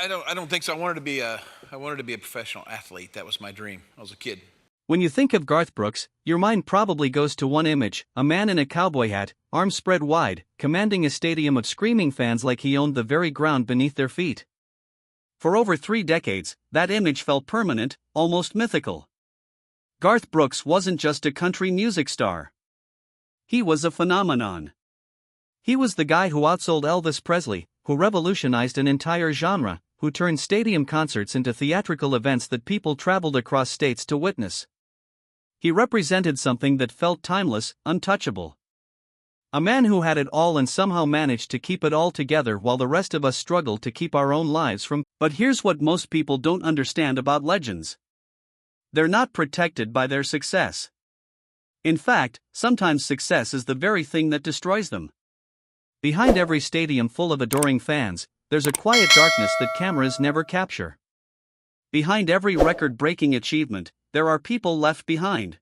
I don't think so. I wanted to be a professional athlete. That was my dream. I was a kid. When you think of Garth Brooks, your mind probably goes to one image: a man in a cowboy hat, arms spread wide, commanding a stadium of screaming fans like he owned the very ground beneath their feet. For over 3 decades, that image felt permanent, almost mythical. Garth Brooks wasn't just a country music star. He was a phenomenon. He was the guy who outsold Elvis Presley, who revolutionized an entire genre, who turned stadium concerts into theatrical events that people traveled across states to witness. He represented something that felt timeless, untouchable. A man who had it all and somehow managed to keep it all together while the rest of us struggled to keep our own lives from. But here's what most people don't understand about legends: they're not protected by their success. In fact, sometimes success is the very thing that destroys them. Behind every stadium full of adoring fans, there's a quiet darkness that cameras never capture. Behind every record-breaking achievement, there are people left behind.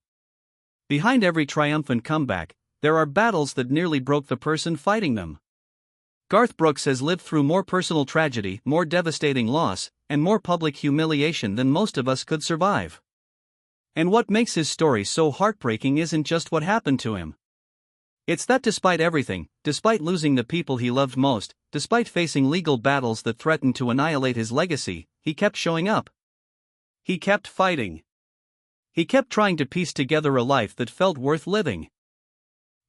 Behind every triumphant comeback, there are battles that nearly broke the person fighting them. Garth Brooks has lived through more personal tragedy, more devastating loss, and more public humiliation than most of us could survive. And what makes his story so heartbreaking isn't just what happened to him. It's that despite everything, despite losing the people he loved most, despite facing legal battles that threatened to annihilate his legacy, he kept showing up. He kept fighting. He kept trying to piece together a life that felt worth living.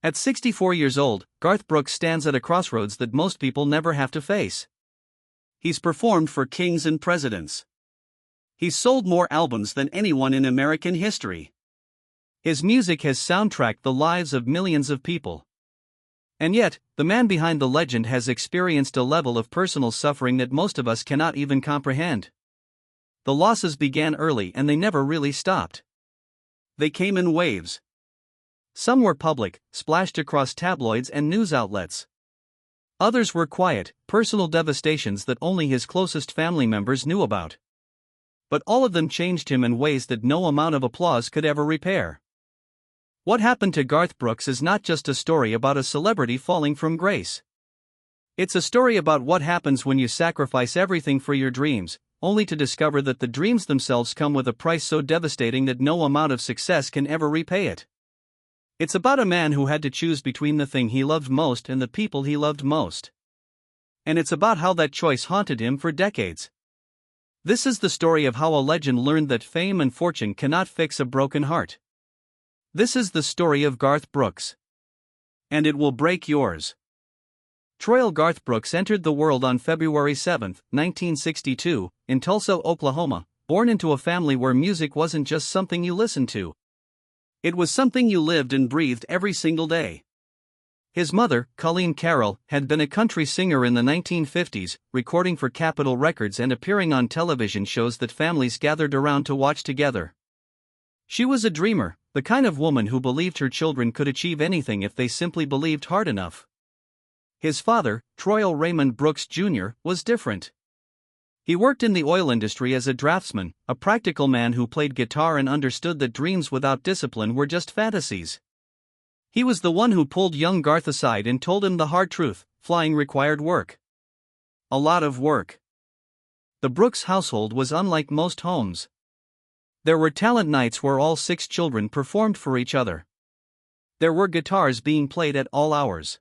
At 64 years old, Garth Brooks stands at a crossroads that most people never have to face. He's performed for kings and presidents. He's sold more albums than anyone in American history. His music has soundtracked the lives of millions of people. And yet, the man behind the legend has experienced a level of personal suffering that most of us cannot even comprehend. The losses began early and they never really stopped. They came in waves. Some were public, splashed across tabloids and news outlets. Others were quiet, personal devastations that only his closest family members knew about. But all of them changed him in ways that no amount of applause could ever repair. What happened to Garth Brooks is not just a story about a celebrity falling from grace. It's a story about what happens when you sacrifice everything for your dreams, only to discover that the dreams themselves come with a price so devastating that no amount of success can ever repay it. It's about a man who had to choose between the thing he loved most and the people he loved most. And it's about how that choice haunted him for decades. This is the story of how a legend learned that fame and fortune cannot fix a broken heart. This is the story of Garth Brooks. And it will break yours. Troy Garth Brooks entered the world on February 7, 1962, in Tulsa, Oklahoma, born into a family where music wasn't just something you listened to. It was something you lived and breathed every single day. His mother, Colleen Carroll, had been a country singer in the 1950s, recording for Capitol Records and appearing on television shows that families gathered around to watch together. She was a dreamer, the kind of woman who believed her children could achieve anything if they simply believed hard enough. His father, Troy Raymond Brooks Jr., was different. He worked in the oil industry as a draftsman, a practical man who played guitar and understood that dreams without discipline were just fantasies. He was the one who pulled young Garth aside and told him the hard truth: flying required work. A lot of work. The Brooks household was unlike most homes. There were talent nights where all 6 children performed for each other. There were guitars being played at all hours.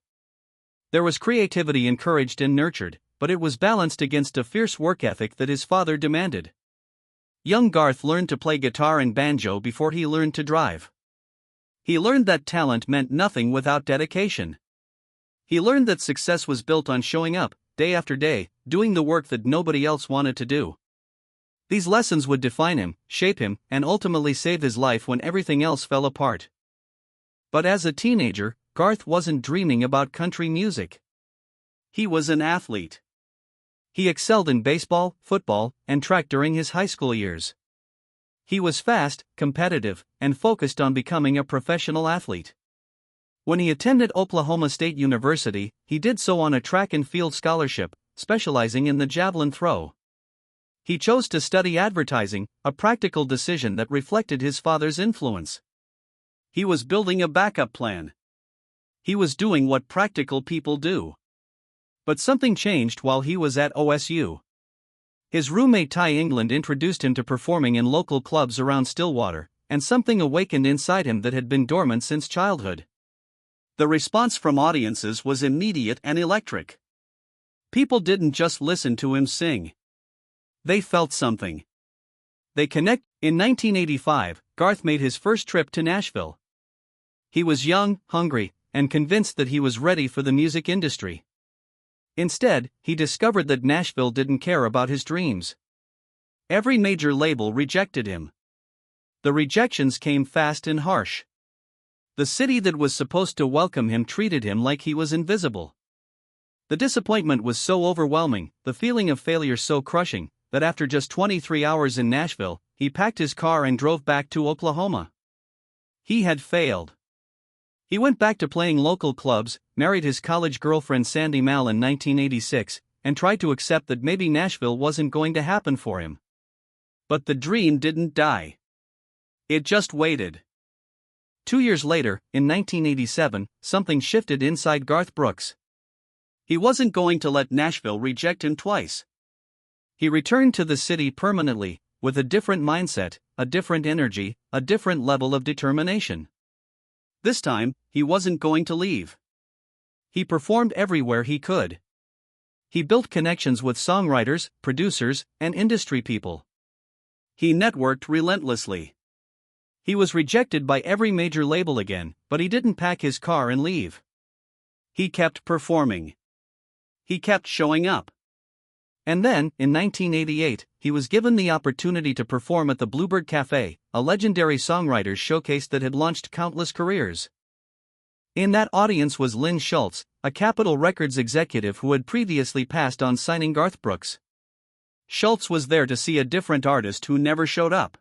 There was creativity encouraged and nurtured, but it was balanced against a fierce work ethic that his father demanded. Young Garth learned to play guitar and banjo before he learned to drive. He learned that talent meant nothing without dedication. He learned that success was built on showing up, day after day, doing the work that nobody else wanted to do. These lessons would define him, shape him, and ultimately save his life when everything else fell apart. But as a teenager, Garth wasn't dreaming about country music. He was an athlete. He excelled in baseball, football, and track during his high school years. He was fast, competitive, and focused on becoming a professional athlete. When he attended Oklahoma State University, he did so on a track and field scholarship, specializing in the javelin throw. He chose to study advertising, a practical decision that reflected his father's influence. He was building a backup plan. He was doing what practical people do. But something changed while he was at OSU. His roommate Ty England introduced him to performing in local clubs around Stillwater, and something awakened inside him that had been dormant since childhood. The response from audiences was immediate and electric. People didn't just listen to him sing. They felt something. They connect. In 1985, Garth made his first trip to Nashville. He was young, hungry, and convinced that he was ready for the music industry. Instead, he discovered that Nashville didn't care about his dreams. Every major label rejected him. The rejections came fast and harsh. The city that was supposed to welcome him treated him like he was invisible. The disappointment was so overwhelming, the feeling of failure so crushing, that after just 23 hours in Nashville, he packed his car and drove back to Oklahoma. He had failed. He went back to playing local clubs, married his college girlfriend Sandy Mal in 1986, and tried to accept that maybe Nashville wasn't going to happen for him. But the dream didn't die. It just waited. 2 years later, in 1987, something shifted inside Garth Brooks. He wasn't going to let Nashville reject him twice. He returned to the city permanently, with a different mindset, a different energy, a different level of determination. This time, he wasn't going to leave. He performed everywhere he could. He built connections with songwriters, producers, and industry people. He networked relentlessly. He was rejected by every major label again, but he didn't pack his car and leave. He kept performing. He kept showing up. And then, in 1988, he was given the opportunity to perform at the Bluebird Cafe, a legendary songwriters showcase that had launched countless careers. In that audience was Lynn Schultz, a Capitol Records executive who had previously passed on signing Garth Brooks. Schultz was there to see a different artist who never showed up.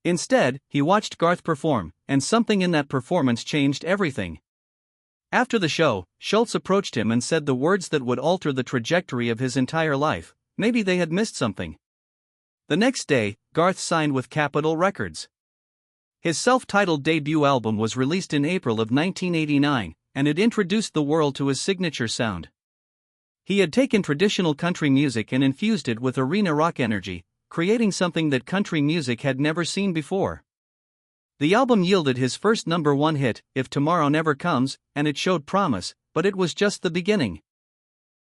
Instead, he watched Garth perform, and something in that performance changed everything. After the show, Schultz approached him and said the words that would alter the trajectory of his entire life: maybe they had missed something. The next day, Garth signed with Capitol Records. His self-titled debut album was released in April of 1989, and it introduced the world to his signature sound. He had taken traditional country music and infused it with arena rock energy, creating something that country music had never seen before. The album yielded his first #1 hit, If Tomorrow Never Comes, and it showed promise, but it was just the beginning.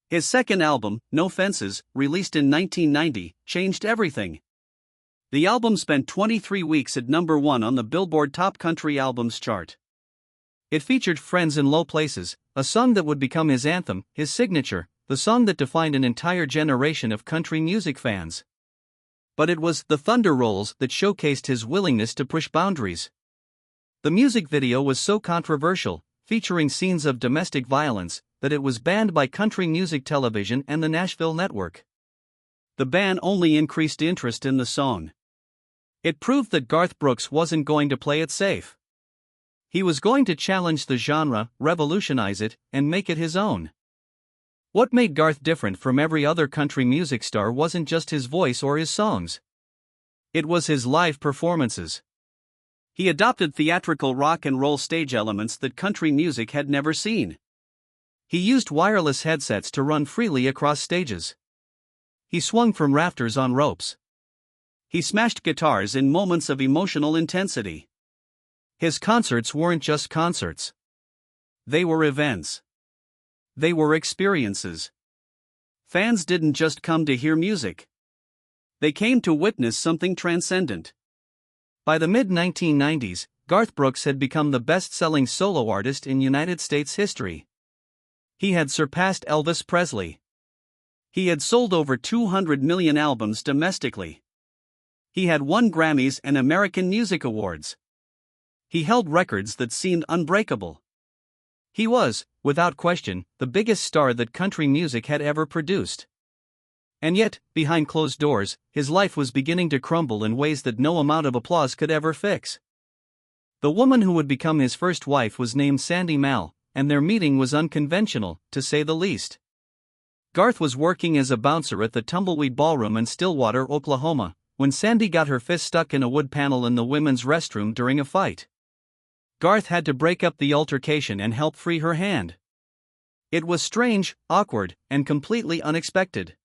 His second album, No Fences, released in 1990, changed everything. The album spent 23 weeks at #1 on the Billboard Top Country Albums chart. It featured Friends in Low Places, a song that would become his anthem, his signature, the song that defined an entire generation of country music fans. But it was The Thunder Rolls that showcased his willingness to push boundaries. The music video was so controversial, featuring scenes of domestic violence, that it was banned by Country Music Television and the Nashville network. The ban only increased interest in the song. It proved that Garth Brooks wasn't going to play it safe. He was going to challenge the genre, revolutionize it, and make it his own. What made Garth different from every other country music star wasn't just his voice or his songs. It was his live performances. He adopted theatrical rock and roll stage elements that country music had never seen. He used wireless headsets to run freely across stages. He swung from rafters on ropes. He smashed guitars in moments of emotional intensity. His concerts weren't just concerts. They were events. They were experiences. Fans didn't just come to hear music. They came to witness something transcendent. By the mid-1990s, Garth Brooks had become the best-selling solo artist in United States history. He had surpassed Elvis Presley. He had sold over 200 million albums domestically. He had won Grammys and American Music Awards. He held records that seemed unbreakable. He was, without question, the biggest star that country music had ever produced. And yet, behind closed doors, his life was beginning to crumble in ways that no amount of applause could ever fix. The woman who would become his first wife was named Sandy Mal, and their meeting was unconventional, to say the least. Garth was working as a bouncer at the Tumbleweed Ballroom in Stillwater, Oklahoma, when Sandy got her fist stuck in a wood panel in the women's restroom during a fight. Garth had to break up the altercation and help free her hand. It was strange, awkward, and completely unexpected.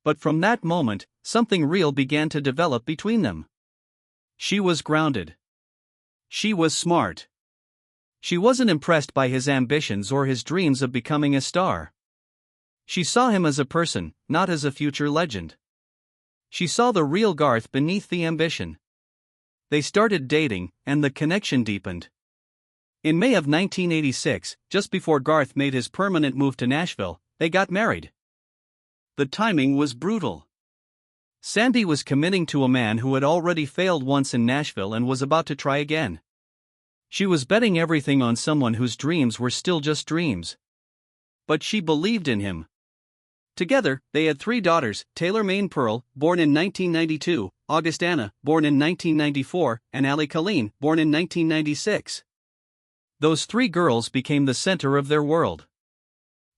But from that moment, something real began to develop between them. She was grounded. She was smart. She wasn't impressed by his ambitions or his dreams of becoming a star. She saw him as a person, not as a future legend. She saw the real Garth beneath the ambition. They started dating, and the connection deepened. In May of 1986, just before Garth made his permanent move to Nashville, they got married. The timing was brutal. Sandy was committing to a man who had already failed once in Nashville and was about to try again. She was betting everything on someone whose dreams were still just dreams. But she believed in him. Together, they had 3 daughters, Taylor Maine Pearl, born in 1992, August Anna, born in 1994, and Allie Colleen, born in 1996. Those 3 girls became the center of their world.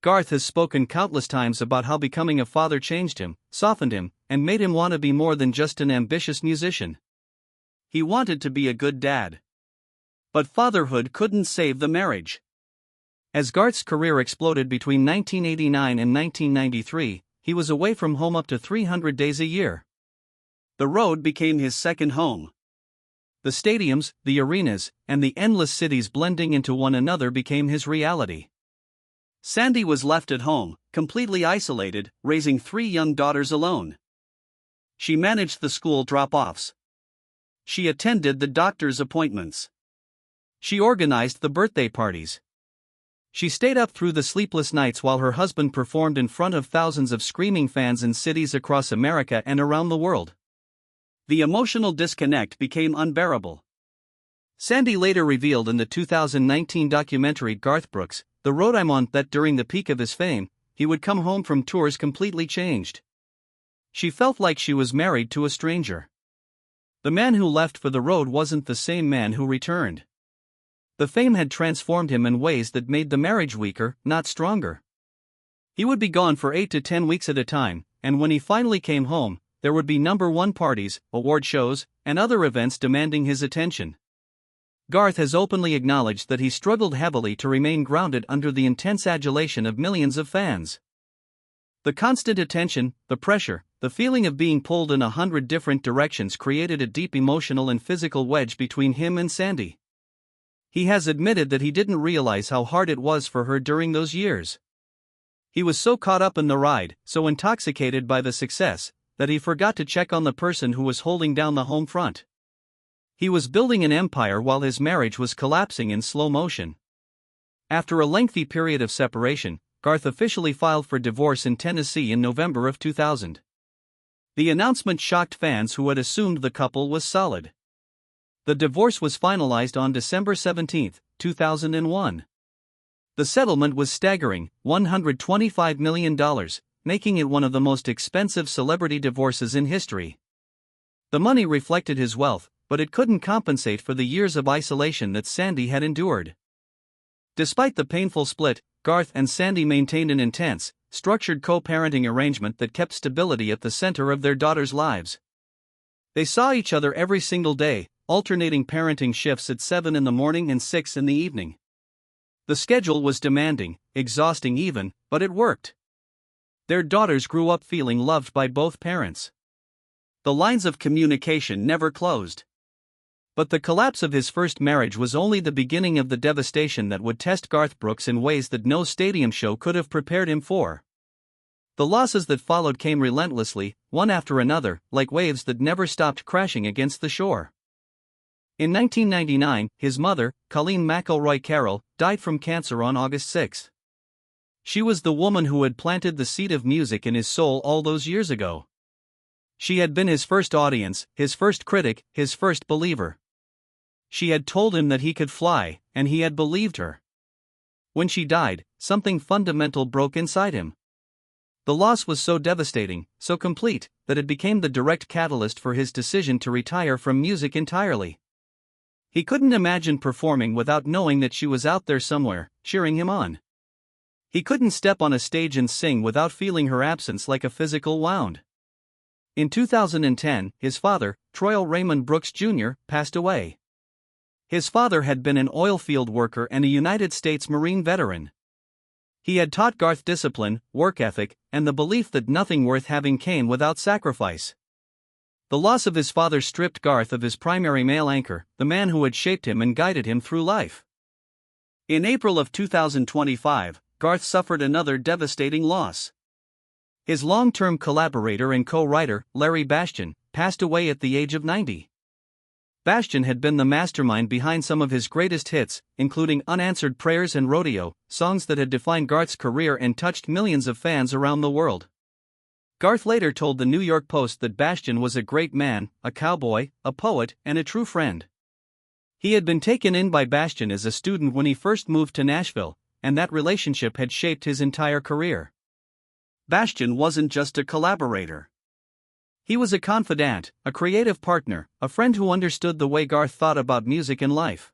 Garth has spoken countless times about how becoming a father changed him, softened him, and made him want to be more than just an ambitious musician. He wanted to be a good dad. But fatherhood couldn't save the marriage. As Garth's career exploded between 1989 and 1993, he was away from home up to 300 days a year. The road became his second home. The stadiums, the arenas, and the endless cities blending into one another became his reality. Sandy was left at home, completely isolated, raising 3 young daughters alone. She managed the school drop-offs. She attended the doctor's appointments. She organized the birthday parties. She stayed up through the sleepless nights while her husband performed in front of thousands of screaming fans in cities across America and around the world. The emotional disconnect became unbearable. Sandy later revealed in the 2019 documentary Garth Brooks, The Road I'm On, that during the peak of his fame, he would come home from tours completely changed. She felt like she was married to a stranger. The man who left for the road wasn't the same man who returned. The fame had transformed him in ways that made the marriage weaker, not stronger. He would be gone for 8 to 10 weeks at a time, and when he finally came home, there would be #1 parties, award shows, and other events demanding his attention. Garth has openly acknowledged that he struggled heavily to remain grounded under the intense adulation of millions of fans. The constant attention, the pressure, the feeling of being pulled in 100 different directions created a deep emotional and physical wedge between him and Sandy. He has admitted that he didn't realize how hard it was for her during those years. He was so caught up in the ride, so intoxicated by the success, that he forgot to check on the person who was holding down the home front. He was building an empire while his marriage was collapsing in slow motion. After a lengthy period of separation, Garth officially filed for divorce in Tennessee in November of 2000. The announcement shocked fans who had assumed the couple was solid. The divorce was finalized on December 17, 2001. The settlement was staggering, $125 million, making it one of the most expensive celebrity divorces in history. The money reflected his wealth, but it couldn't compensate for the years of isolation that Sandy had endured. Despite the painful split, Garth and Sandy maintained an intense, structured co-parenting arrangement that kept stability at the center of their daughters' lives. They saw each other every single day, alternating parenting shifts at 7 in the morning and 6 in the evening. The schedule was demanding, exhausting even, but it worked. Their daughters grew up feeling loved by both parents. The lines of communication never closed. But the collapse of his first marriage was only the beginning of the devastation that would test Garth Brooks in ways that no stadium show could have prepared him for. The losses that followed came relentlessly, one after another, like waves that never stopped crashing against the shore. In 1999, his mother, Colleen McElroy Carroll, died from cancer on August 6. She was the woman who had planted the seed of music in his soul all those years ago. She had been his first audience, his first critic, his first believer. She had told him that he could fly, and he had believed her. When she died, something fundamental broke inside him. The loss was so devastating, so complete, that it became the direct catalyst for his decision to retire from music entirely. He couldn't imagine performing without knowing that she was out there somewhere, cheering him on. He couldn't step on a stage and sing without feeling her absence like a physical wound. In 2010, his father, Troy Raymond Brooks Jr., passed away. His father had been an oil field worker and a United States Marine veteran. He had taught Garth discipline, work ethic, and the belief that nothing worth having came without sacrifice. The loss of his father stripped Garth of his primary male anchor, the man who had shaped him and guided him through life. In April of 2025, Garth suffered another devastating loss. His long-term collaborator and co-writer, Larry Bastian, passed away at the age of 90. Bastian had been the mastermind behind some of his greatest hits, including Unanswered Prayers and Rodeo, songs that had defined Garth's career and touched millions of fans around the world. Garth later told the New York Post that Bastian was a great man, a cowboy, a poet, and a true friend. He had been taken in by Bastian as a student when he first moved to Nashville, and that relationship had shaped his entire career. Bastian wasn't just a collaborator. He was a confidant, a creative partner, a friend who understood the way Garth thought about music and life.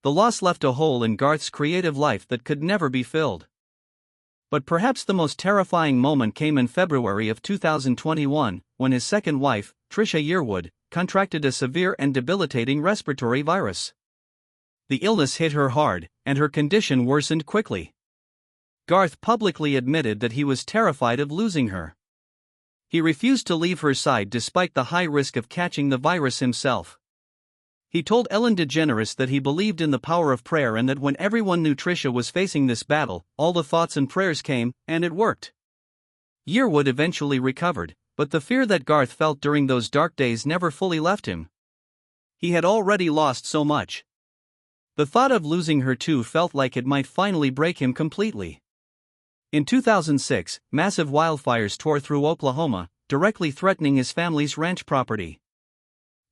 The loss left a hole in Garth's creative life that could never be filled. But perhaps the most terrifying moment came in February of 2021, when his second wife, Trisha Yearwood, contracted a severe and debilitating respiratory virus. The illness hit her hard, and her condition worsened quickly. Garth publicly admitted that he was terrified of losing her. He refused to leave her side despite the high risk of catching the virus himself. He told Ellen DeGeneres that he believed in the power of prayer and that when everyone knew Trisha was facing this battle, all the thoughts and prayers came, and it worked. Yearwood eventually recovered, but the fear that Garth felt during those dark days never fully left him. He had already lost so much. The thought of losing her too felt like it might finally break him completely. In 2006, massive wildfires tore through Oklahoma, directly threatening his family's ranch property.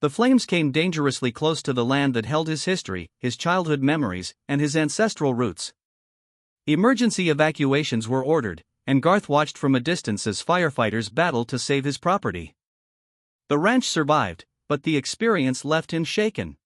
The flames came dangerously close to the land that held his history, his childhood memories, and his ancestral roots. Emergency evacuations were ordered, and Garth watched from a distance as firefighters battled to save his property. The ranch survived, but the experience left him shaken.